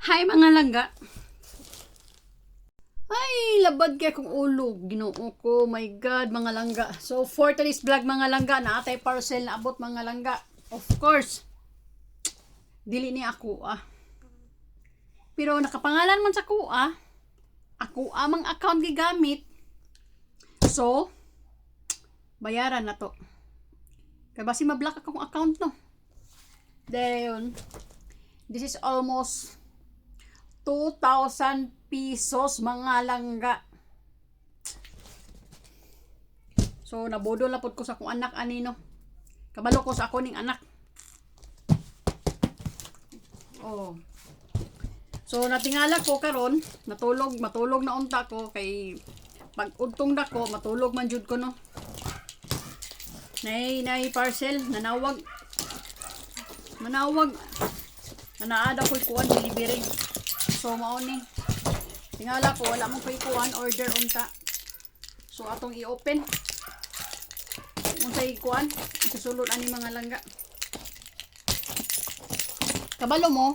Hi mga langga. Ay, labad kay kong ulo. Ginoo ko. My God, mga langga. So, for today's vlog, mga langga, naatay parcel na abot, mga langga. Of course, dili ni ako, Pero nakapangalan man sa ko, Ako amang account gigamit. So, bayaran na to. Kaya basi ma-block akong account, no? Then, this is almost 2,000 pesos, mga langga. So, nabudol na po ko sa akong anak, anino. Kabalo ko sa ako ning anak. Oh. So, natingala ko karon, matulog na unta ko, kay pag udtong dako, matulog man jud ko, no. Nay parcel, nanawag. Nanaada ko'y kuwan, delivery. So, mao ni. Tingala ko, wala mong kuwan, order unta. So, atong i-open. Unsay kuwan, isusulod ani mga langga. Kabalo mo,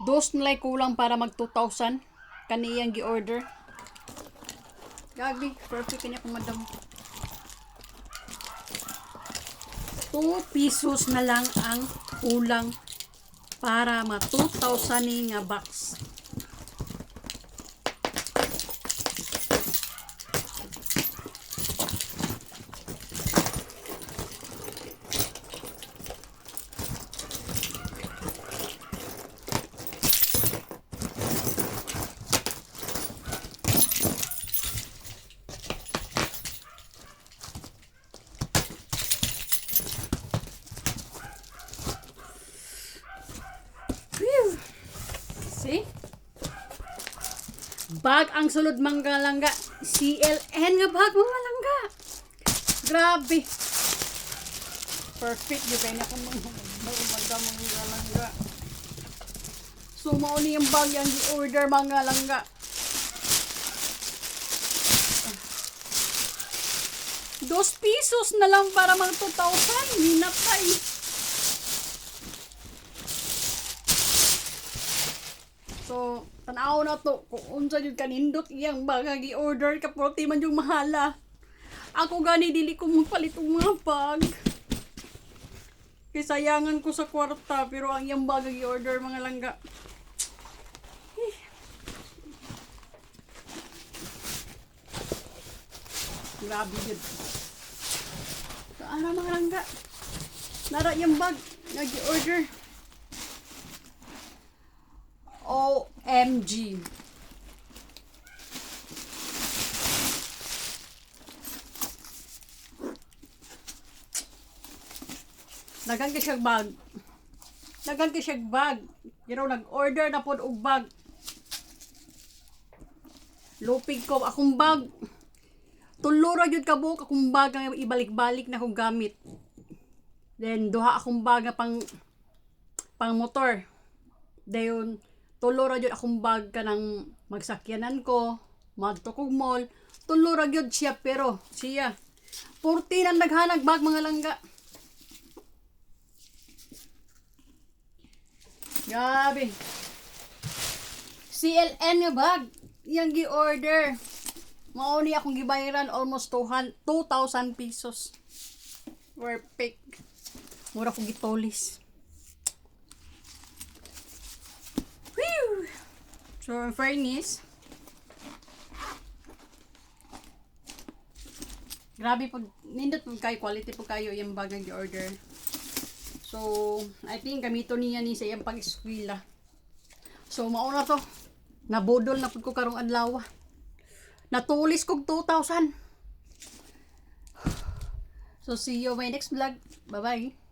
dos nilay kulang para mag 2,000 kaniyang gi-order. Gagi, perfect kanya kung madam. 2 pesos na lang ang kulang para ma 2,000 ni nga box. See? Bag ang sulod, mga langga. CLN nga bag, mga langga. Grabe. Perfect yung kaya na kung mga langga. So, mauni yung bag yung di-order, mga langga. Dos pesos na lang para mag 2,000. Hinatay. So, tanaw na to, kung unsa yung kanindot iyang baga gi-order ka, porti man yung mahala. Ako gani, dili ko magpalit ng mga bag. Kaya sayangan ko sa kwarta, pero ang iyang baga gi-order, mga langga. Grabe yun. So, ano mga langga? Nara yung bag, nag-order. OMG. Dagan ka siyang bag. Pero nag-order na po og bag. Lupig ko akong bag. Tulura yun kabuk akong bag nga ibalik-balik na akong gamit. Then duha akong bag nga pang motor. Dayon tulura yun akong bag ka ng magsakyanan ko, magtukog mall. Tulura yun siya, pero siya 14 ang naghanag bag, mga langga. Grabe. CLN nga bag yang gi-order. Mauni akong gibayaran almost 2,000 pesos. Perfect. Mura ko gitolis. Whew! So, in fairness, grabe pag nindot po kayo, quality po kayo yung bag na gi-order. So, I think gamito niya ni sa iyang pag-eskwela. So, mauna to. Nabudol na po ko karong adlaw. Natulis kog 2,000. So, see you my next vlog. Bye-bye.